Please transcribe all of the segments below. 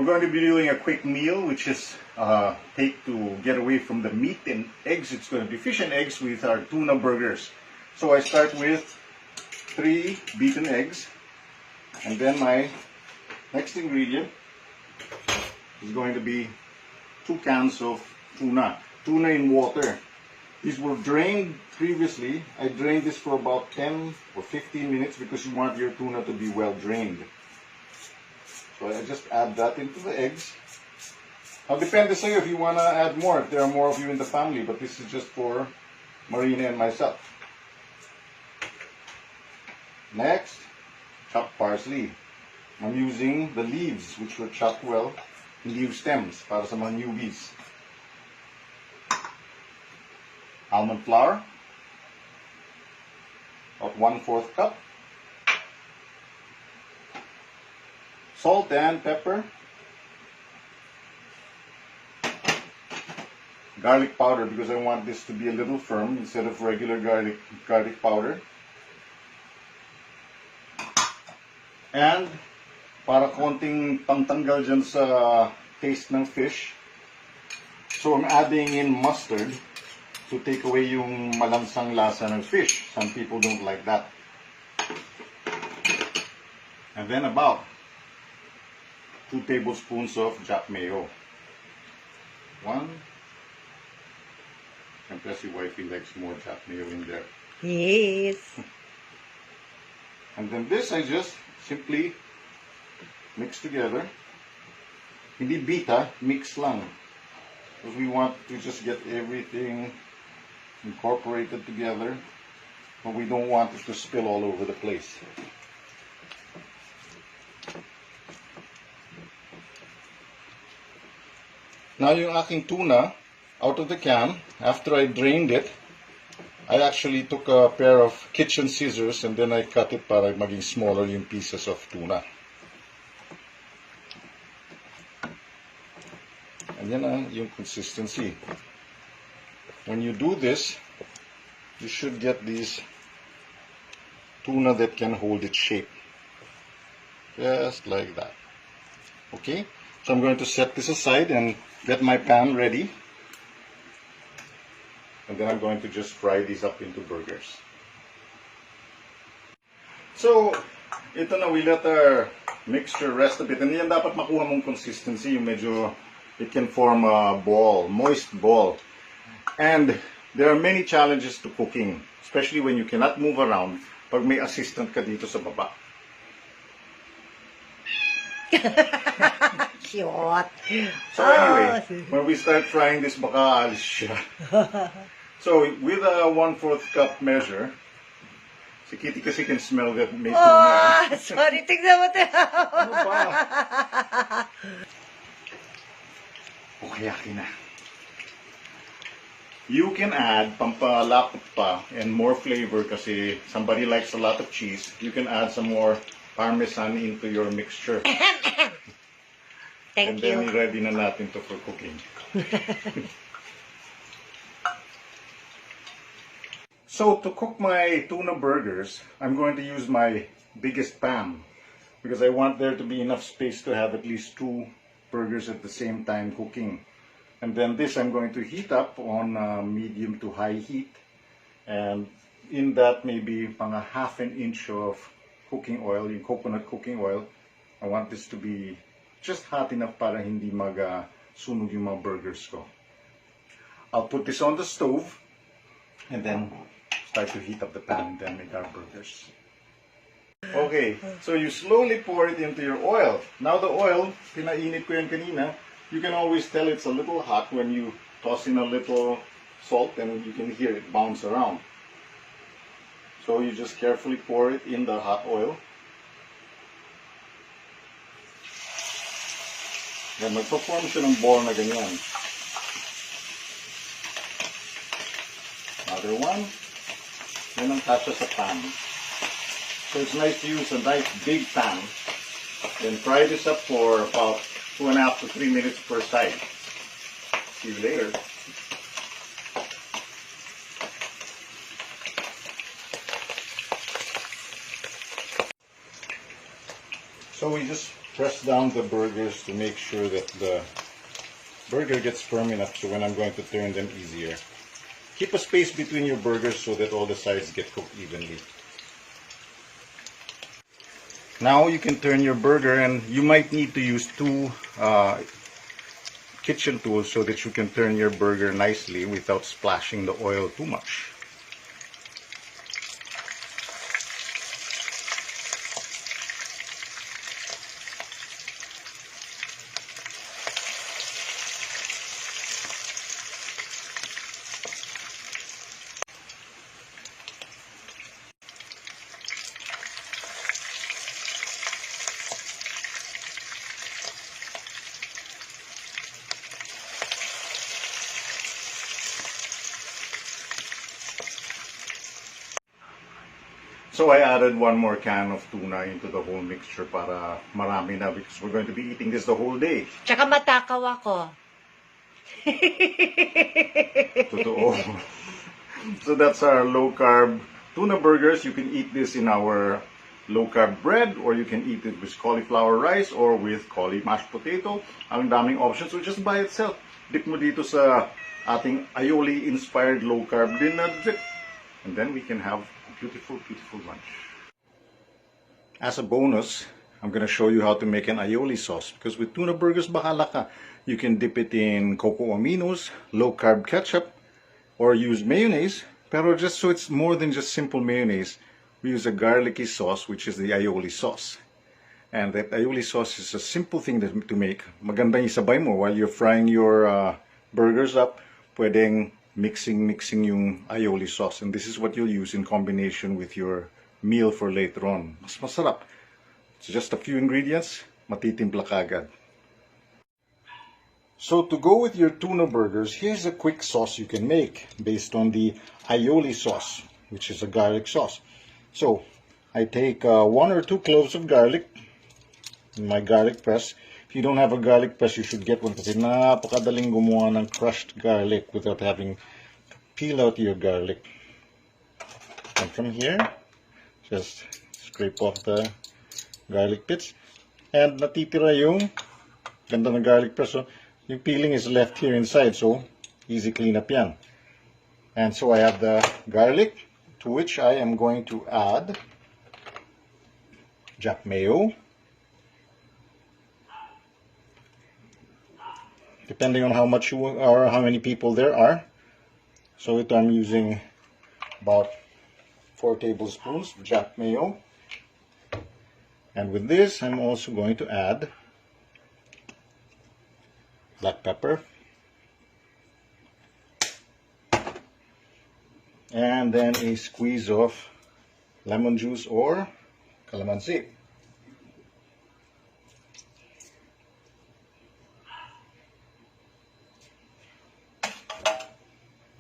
we're going to be doing a quick meal, which is take to get away from the meat and eggs. It's going to be fish and eggs with our tuna burgers. So I start with 3 beaten eggs, and then my next ingredient is going to be 2 cans of tuna in water. These were drained previously. I drained this for about 10 or 15 minutes because you want your tuna to be well drained. So I just add that into the eggs. Now depende sa iyo if you want to add more, if there are more of you in the family, but this is just for Marina and myself. Next, chopped parsley. I'm using the leaves which were chopped well, leaf stems para sa mga newbies. Almond flour, about 1/4 cup. Salt and pepper. Garlic powder, because I want this to be a little firm instead of regular garlic powder. And para konting pangtanggal dyan sa taste ng fish, so I'm adding in mustard to take away yung malansang lasa ng fish. Some people don't like that. And then about 2 tablespoons of Jap mayo. 1. And plus your wifey likes more Jap mayo in there. Yes. And then this I just simply mix together. Hindi bita, mix lang. Because we want to just get everything incorporated together, but we don't want it to spill all over the place. Now yung aking tuna out of the can, after I drained it, I actually took a pair of kitchen scissors and then I cut it para maging smaller yung pieces of tuna. And yan yung consistency. When you do this, you should get these tuna that can hold its shape. Just like that. Okay? So I'm going to set this aside and get my pan ready. And then I'm going to just fry these up into burgers. So, ito na, we let our mixture rest a bit. And yan dapat makuha mong consistency. Yung medyo, it can form a ball, moist ball. And there are many challenges to cooking, especially when you cannot move around pag may assistant ka dito sa baba. Cute. So anyway, when we start frying this, baka alis siya. So with a 1/4 cup measure, si Kitty kasi can smell that may tuna. Sorry, tignan mo ito. Ano ba? Okay, akin na. You can add pampalapot pa and more flavor kasi somebody likes a lot of cheese. You can add some more parmesan into your mixture. Thank and then you. ready na natin to for cooking. So to cook my tuna burgers, I'm going to use my biggest pan because I want there to be enough space to have at least 2 burgers at the same time cooking. And then this I'm going to heat up on medium to high heat, and in that maybe pang a 1/2 inch of cooking oil, yung coconut cooking oil. I want this to be just hot enough para hindi sunog yung mga burgers ko. I'll put this on the stove and then start to heat up the pan and then make our burgers. Okay, so you slowly pour it into your oil. Now the oil, pinainit ko yan kanina. You can always tell it's a little hot when you toss in a little salt and you can hear it bounce around. So you just carefully pour it in the hot oil. Then magpo-form siya ng ball na ganyan. Another one. Then ang kasya sa pan. So it's nice to use a nice big pan. Then fry this up for about 2.5 to 3 minutes per side. See you later. So we just press down the burgers to make sure that the burger gets firm enough so when I'm going to turn them easier. Keep a space between your burgers so that all the sides get cooked evenly. Now you can turn your burger, and you might need to use two kitchen tools so that you can turn your burger nicely without splashing the oil too much. So I added one more can of tuna into the whole mixture para marami na because we're going to be eating this the whole day. Tsaka matakaw ako. Totoo. So that's our low carb tuna burgers. You can eat this in our low carb bread, or you can eat it with cauliflower rice or with cauli mashed potato. Ang daming options. So just by itself, dip mo dito sa ating aioli inspired low carb din na dip. And then we can have beautiful, beautiful lunch. As a bonus, I'm going to show you how to make an aioli sauce. Because with tuna burgers, bahala ka. You can dip it in cocoa aminos, low-carb ketchup, or use mayonnaise. Pero just so it's more than just simple mayonnaise, we use a garlicky sauce, which is the aioli sauce. And that aioli sauce is a simple thing to make. Magandang isabay mo while you're frying your burgers up. Pwedeng mixing yung aioli sauce, and this is what you'll use in combination with your meal for later on. Mas masarap. It's just a few ingredients, matitimpla kagad. So to go with your tuna burgers, here's a quick sauce you can make based on the aioli sauce, which is a garlic sauce. So I take 1 or 2 cloves of garlic in my garlic press. If you don't have a garlic press, you should get one kasi napakadaling gumawa ng crushed garlic without having to peel out your garlic. And from here, just scrape off the garlic bits. And natitira yung ganda ng garlic press. So yung peeling is left here inside, so easy clean up yan. And so I have the garlic, to which I am going to add Jack mayo. Depending on how much you are, how many people there are. So I'm using about 4 tablespoons of Jack mayo. And with this, I'm also going to add black pepper. And then a squeeze of lemon juice or calamansi.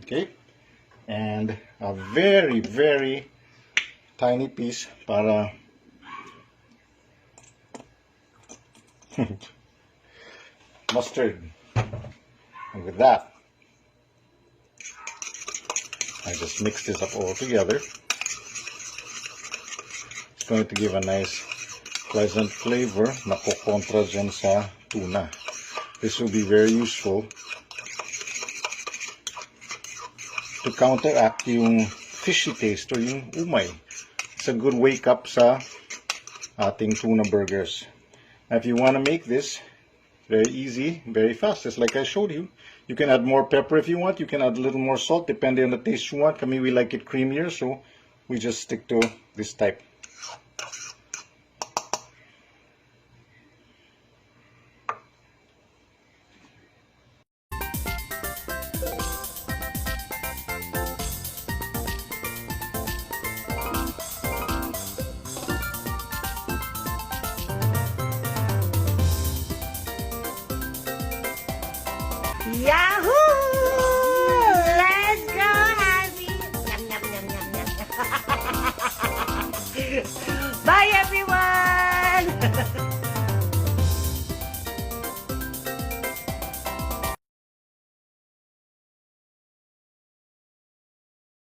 Okay, and a very, very tiny piece para mustard. And with that, I just mix this up all together. It's going to give a nice, pleasant flavor na kukontra dyan sa tuna. This will be very useful to counteract yung fishy taste or yung umay. It's a good wake up sa ating tuna burgers. Now, if you want to make this very easy, very fast, just like I showed you, you can add more pepper if you want. You can add a little more salt depending on the taste you want. Kami, we like it creamier, so we just stick to this type.